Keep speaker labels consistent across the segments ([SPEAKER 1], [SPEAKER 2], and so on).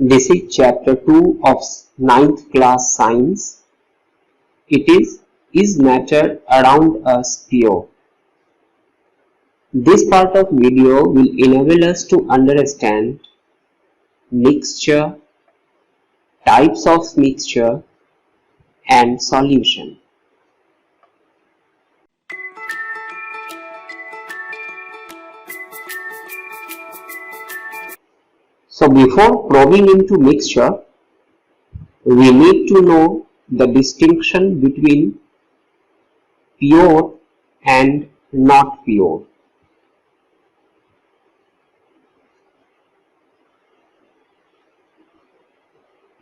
[SPEAKER 1] This is chapter 2 of ninth class science. It is matter around us pure? This part of video will enable us to understand mixture, types of mixture and solution. So before probing into mixture, we need to know the distinction between pure and not pure.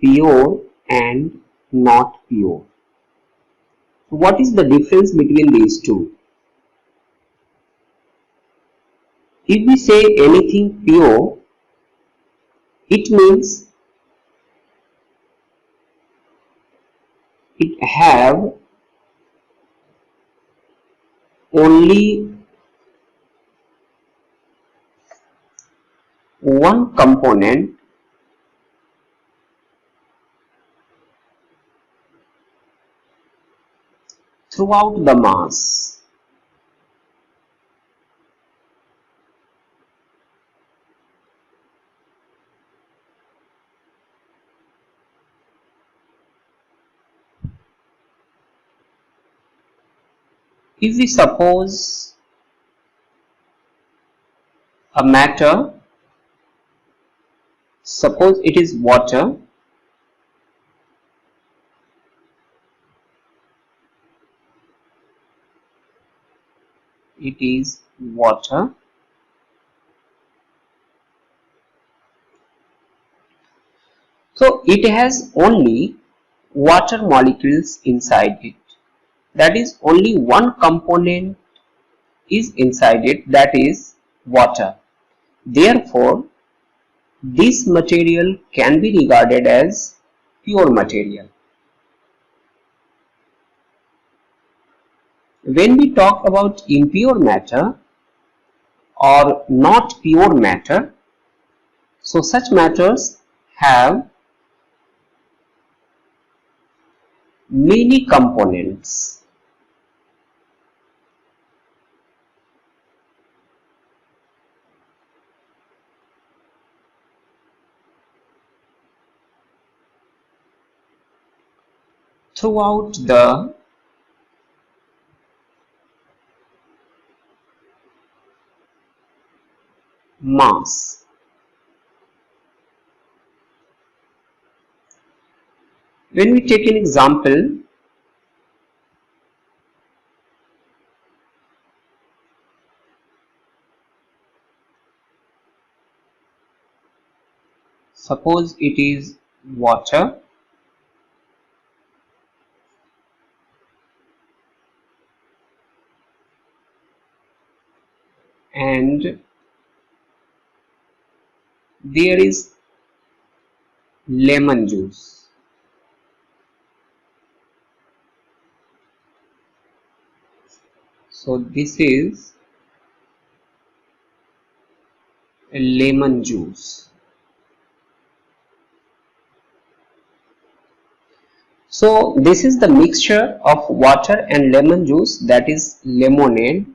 [SPEAKER 1] Pure and not pure. So what is the difference between these two? If we say anything pure, it means it have only one component throughout the mass. If we suppose a matter, suppose it is water, it is water, so it has only water molecules inside it. That is, only one component is inside it, that is water. Therefore, this material can be regarded as pure material. When we talk about impure matter or not pure matter, so such matters have many components. Throughout the mass. When we take an example, suppose it is water and there is lemon juice. So this is a lemon juice. So this is the mixture of water and lemon juice, that is lemonade.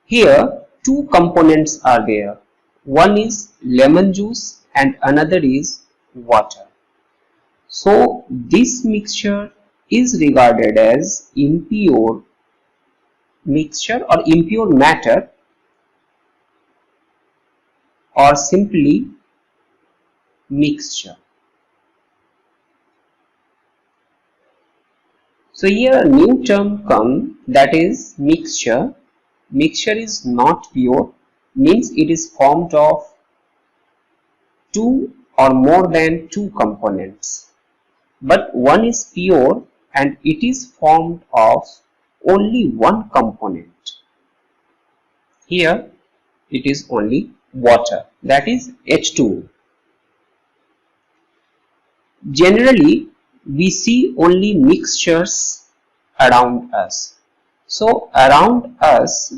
[SPEAKER 1] Here two components are there. One is lemon juice and another is water. So this mixture is regarded as impure mixture or impure matter, or simply mixture. So here a new term comes, that is mixture. Mixture is not pure, means it is formed of two or more than two components, but one is pure and it is formed of only one component. Here it is only water, that is H2O. Generally we see only mixtures around us. So around us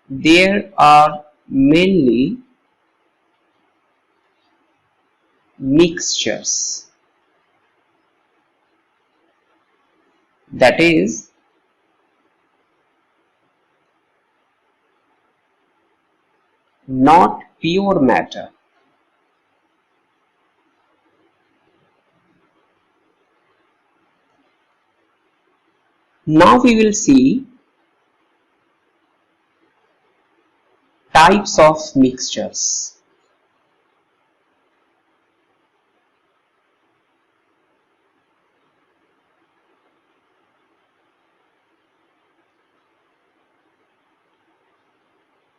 [SPEAKER 1] there are mainly mixtures, that is not pure matter. Now we will see types of mixtures.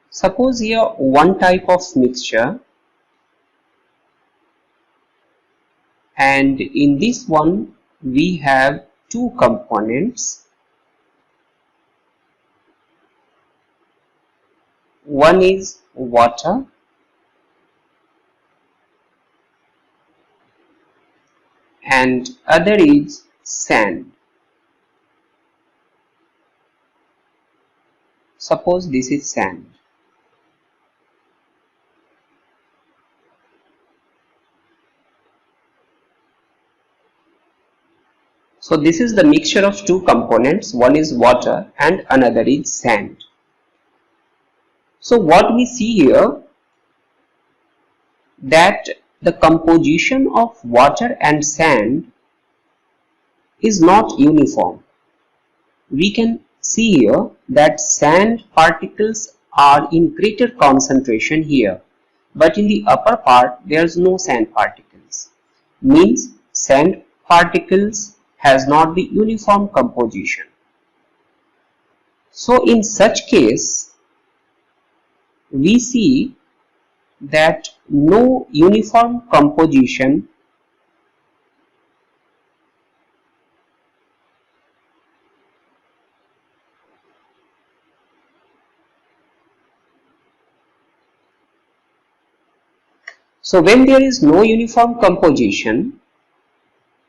[SPEAKER 1] Suppose here one type of mixture, and in this one we have two components. One is water and other is sand. Suppose this is sand. So this is the mixture of two components, one is water and another is sand. So what we see here, that the composition of water and sand is not uniform. We can see here that sand particles are in greater concentration here, but in the upper part there is no sand particles. Means sand particles has not the uniform composition. So in such case we see that no uniform composition So when there is no uniform composition,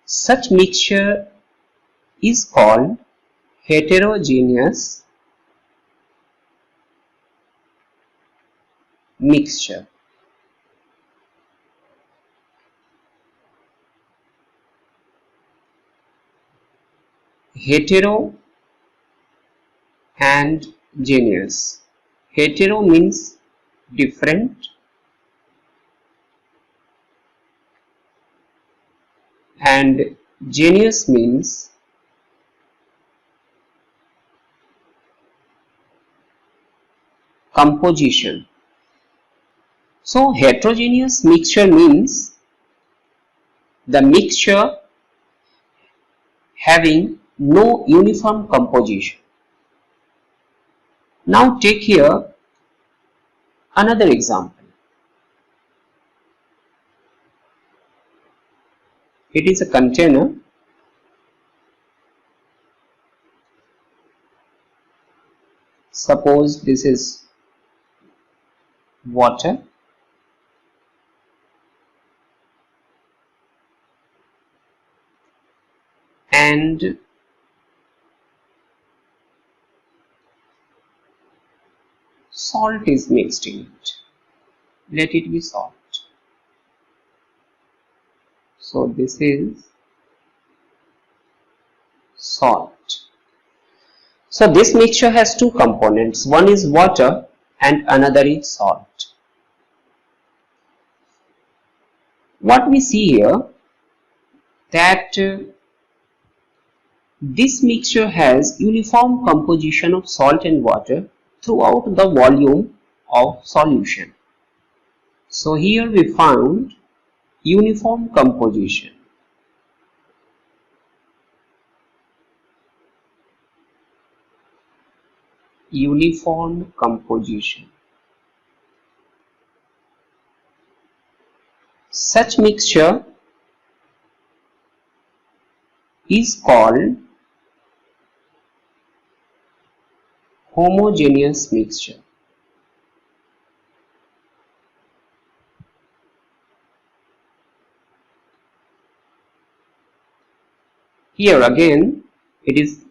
[SPEAKER 1] such mixture is called heterogeneous mixture. Hetero and geneous. Hetero means different and geneous means composition. So heterogeneous mixture means the mixture having no uniform composition. Now take here another example. It is a container. Suppose this is water and salt is mixed in it. Let it be salt. So this is salt. So this mixture has two components. One is water and another is salt. What we see here, that this mixture has uniform composition of salt and water throughout the volume of solution. So here we found uniform composition. Uniform composition. Such mixture is called homogeneous mixture. Here again it is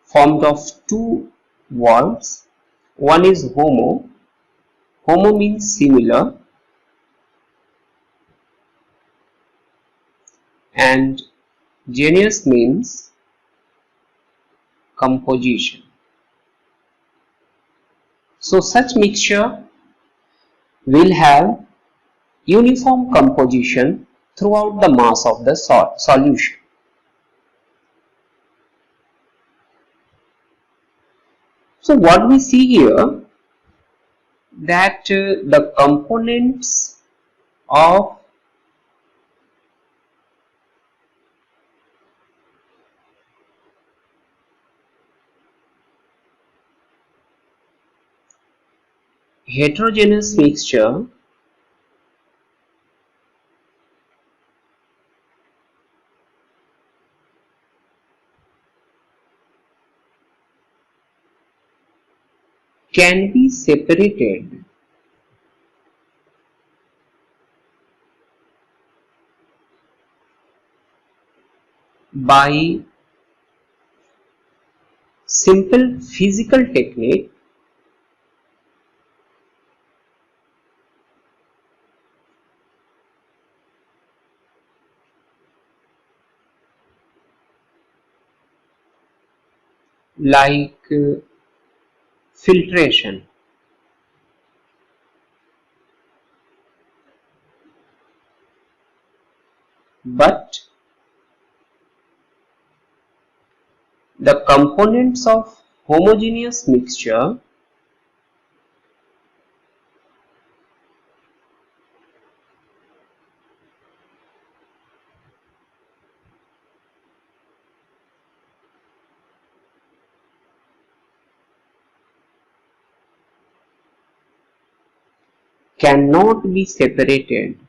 [SPEAKER 1] formed of two words. One is homo. Homo means similar, and geneous means composition. So such mixture will have uniform composition throughout the mass of the solution. So what we see here, that the components of heterogeneous mixture can be separated by simple physical technique like filtration. But the components of homogeneous mixture cannot be separated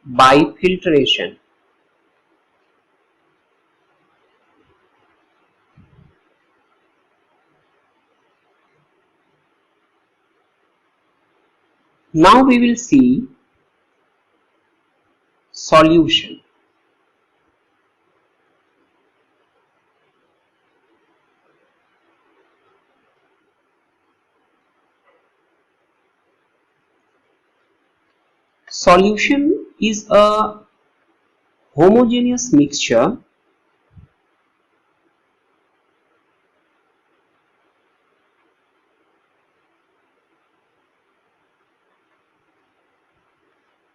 [SPEAKER 1] by filtration. Now we will see solution. Solution is a homogeneous mixture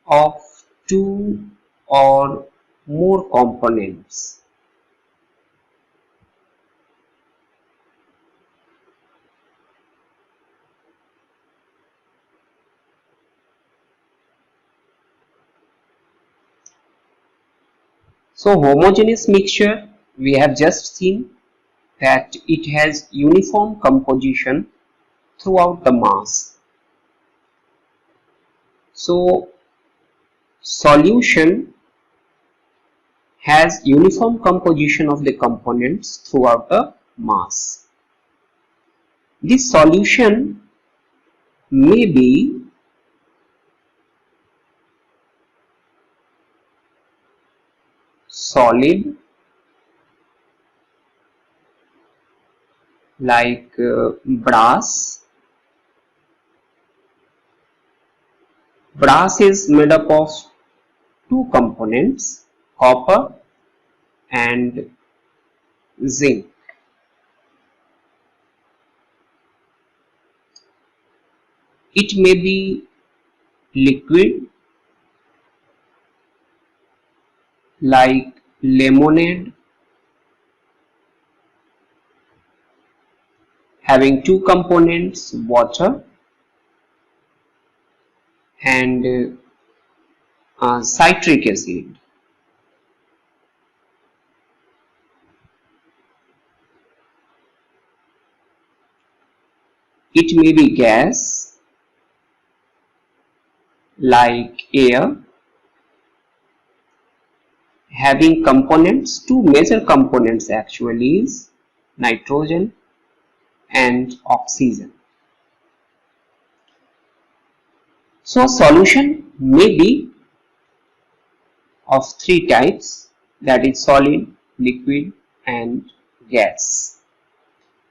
[SPEAKER 1] of two or more components. So homogeneous mixture, we have just seen that it has uniform composition throughout the mass. So solution has uniform composition of the components throughout the mass. This solution may be solid like brass. Brass is made up of two components, copper and zinc. It may be liquid like lemonade, having two components, water and citric acid. It may be gas like air, having components, two major components actually is nitrogen and oxygen. So solution may be of three types, that is solid, liquid and gas.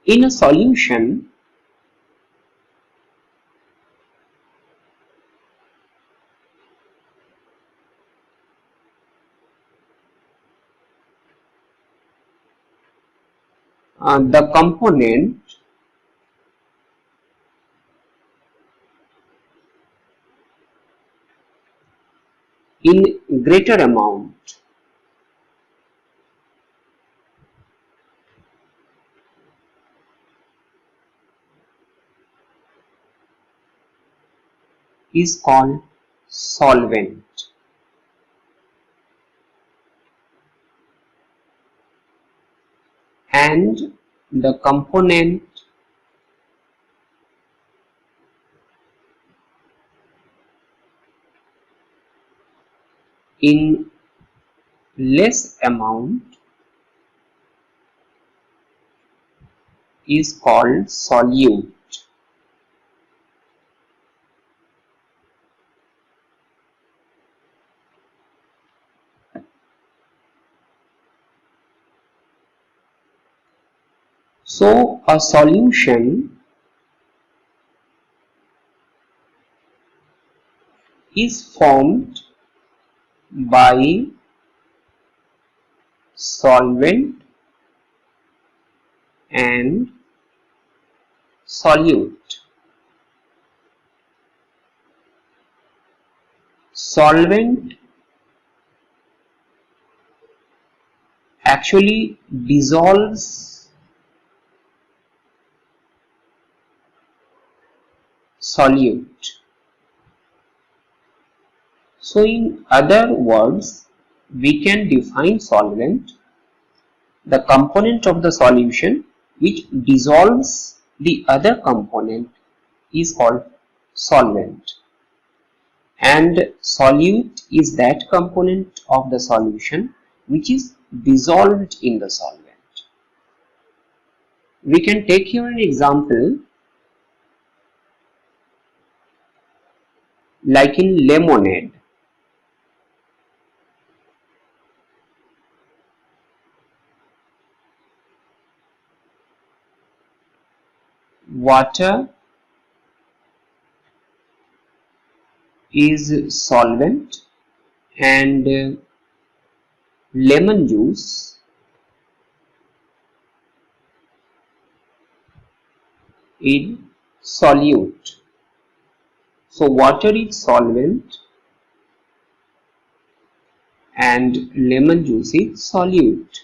[SPEAKER 1] In a solution, the component in greater amount is called solvent, and the component in less amount is called solute. So a solution is formed by solvent and solute. Solvent actually dissolves solute. So in other words, we can define solvent, the component of the solution which dissolves the other component is called solvent, and solute is that component of the solution which is dissolved in the solvent. We can take here an example like in lemonade. Water is solvent and lemon juice is solute. So water is solvent and lemon juice is solute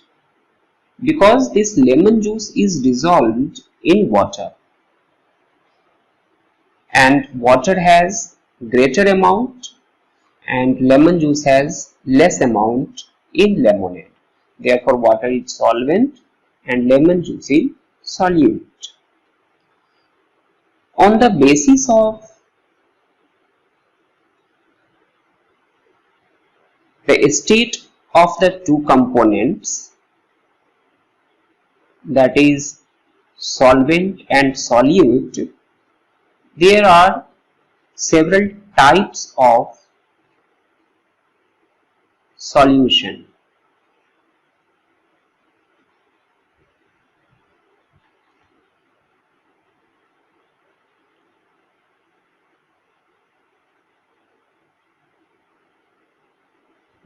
[SPEAKER 1] because this lemon juice is dissolved in water, and water has greater amount and lemon juice has less amount in lemonade. Therefore water is solvent and lemon juice is solute. On the basis of the state of the two components, that is solvent and solute, there are several types of solution.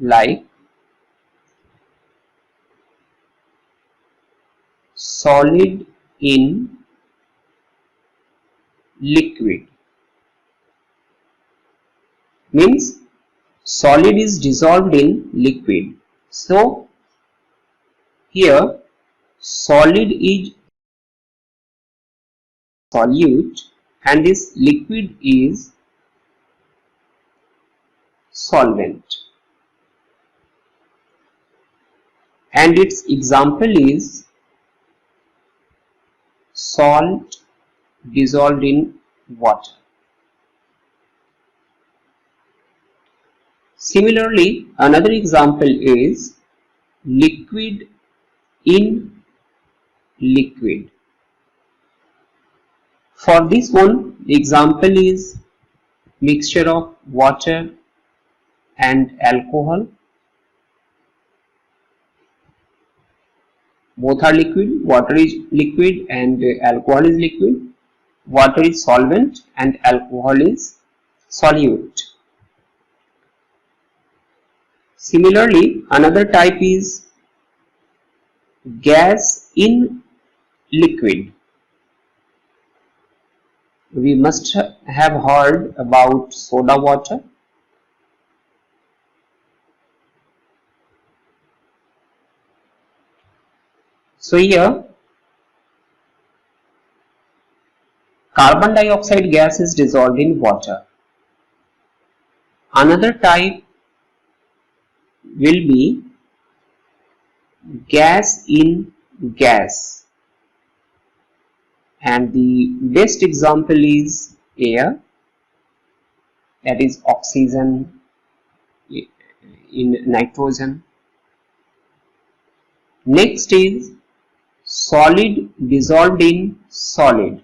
[SPEAKER 1] Like solid in liquid, means solid is dissolved in liquid. So here solid is solute and this liquid is solvent, and its example is salt dissolved in water. Similarly, another example is liquid in liquid. For this one, the example is mixture of water and alcohol. Both are liquid. Water is liquid and alcohol is liquid. Water is solvent and alcohol is solute. Similarly, another type is gas in liquid. We must have heard about soda water. So here carbon dioxide gas is dissolved in water. Another type will be gas in gas, and the best example is air, that is oxygen in nitrogen. Next is solid dissolved in solid.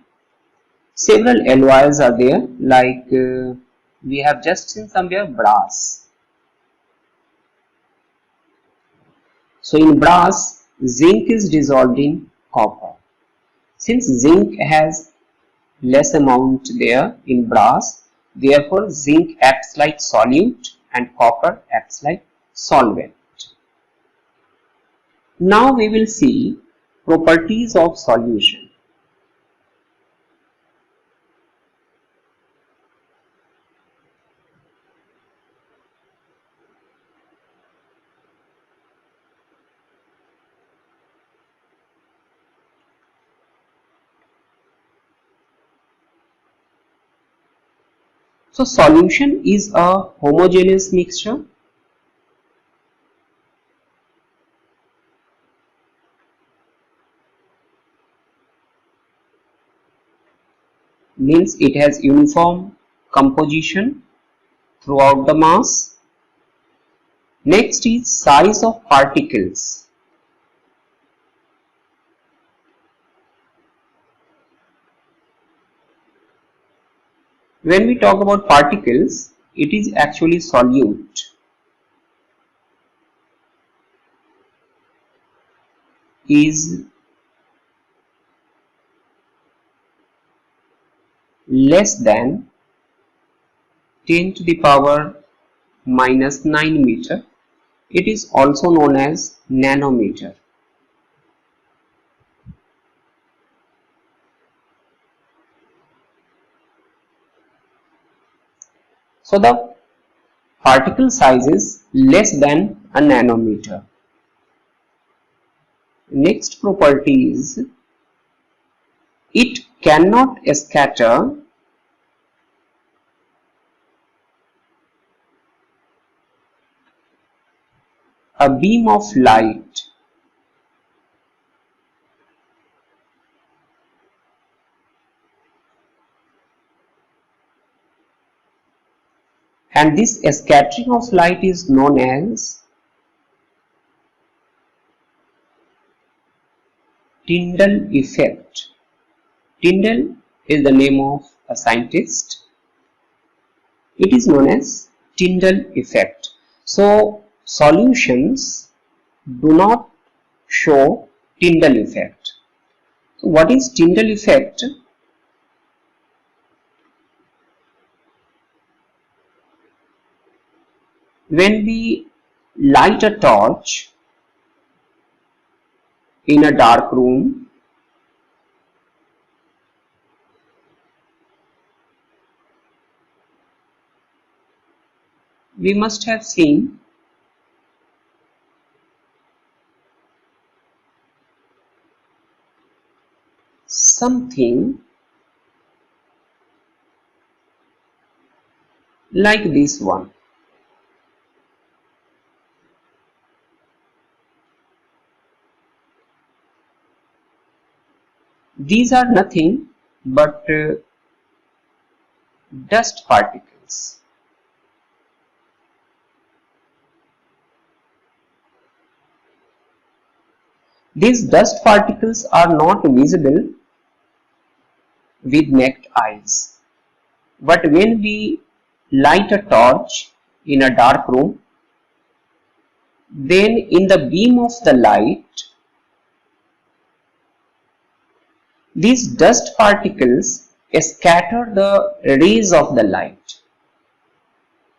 [SPEAKER 1] Several alloys are there, like we have just seen somewhere brass. So in brass, zinc is dissolved in copper. Since zinc has less amount there in brass, therefore zinc acts like solute and copper acts like solvent. Now we will see properties of solution. So solution is a homogeneous mixture. Means it has uniform composition throughout the mass. Next is size of particles. When we talk about particles, it is actually solute. Is less than 10 to the power minus 9 meter. It is also known as nanometer. So the particle size is less than a nanometer. Next property is it cannot scatter a beam of light and this scattering of light is known as Tyndall effect. Tyndall is the name of a scientist. It is known as Tyndall effect. So solutions do not show Tyndall effect. So what is Tyndall effect? When we light a torch in a dark room, we must have seen something like this one. These are nothing but dust particles. These dust particles are not visible with naked eyes, but when we light a torch in a dark room, then in the beam of the light, these dust particles scatter the rays of the light,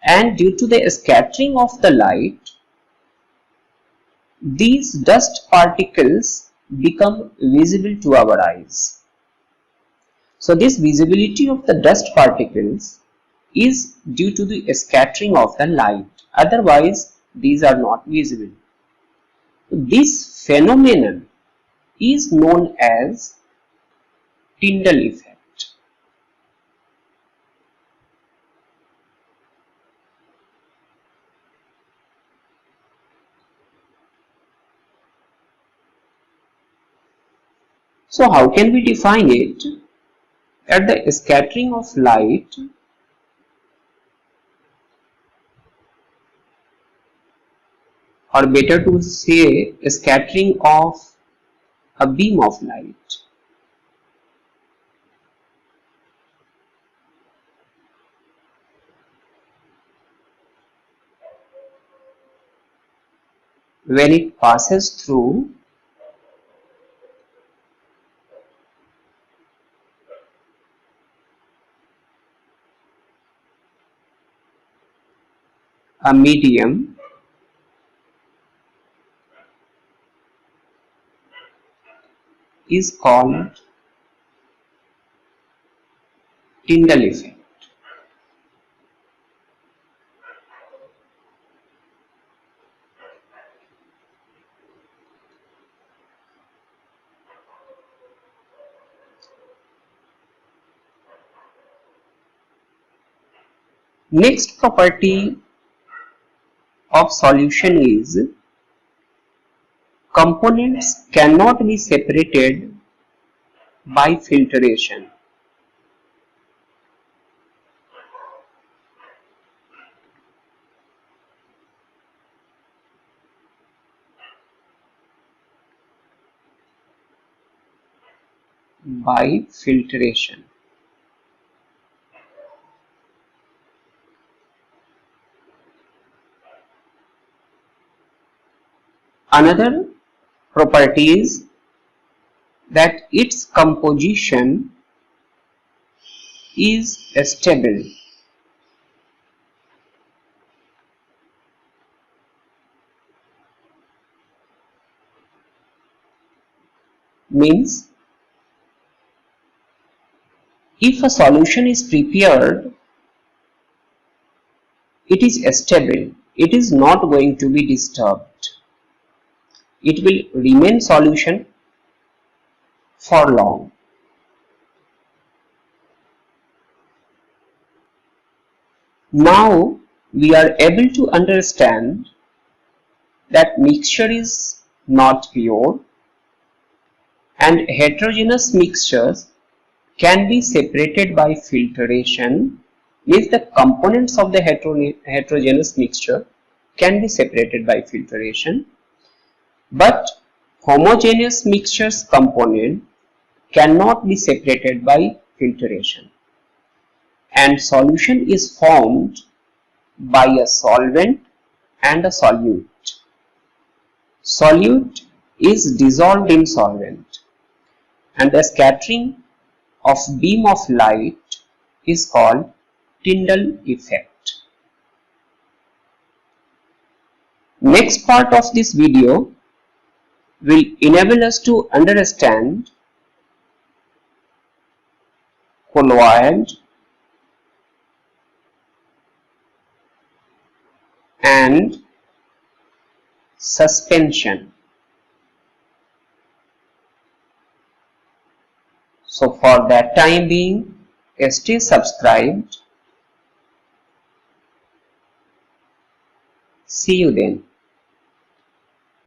[SPEAKER 1] and due to the scattering of the light, these dust particles become visible to our eyes. So this visibility of the dust particles is due to the scattering of the light, otherwise these are not visible. This phenomenon is known as Tyndall effect. So how can we define it? At the scattering of light, or better to say scattering of a beam of light, when it passes through a medium is called Tyndall effect. Next property of solution is components cannot be separated by filtration. By filtration. Another property is that its composition is stable. Means if a solution is prepared, it is stable. It is not going to be disturbed. It will remain solution for long. Now we are able to understand that mixture is not pure and heterogeneous mixtures can be separated by filtration. Means the components of the heterogeneous mixture can be separated by filtration, but homogeneous mixtures component cannot be separated by filtration, and solution is formed by a solvent and a solute. Solute is dissolved in solvent, and the scattering of beam of light is called Tyndall effect. Next part of this video will enable us to understand colloid and suspension. So for that time being, stay subscribed. See you then.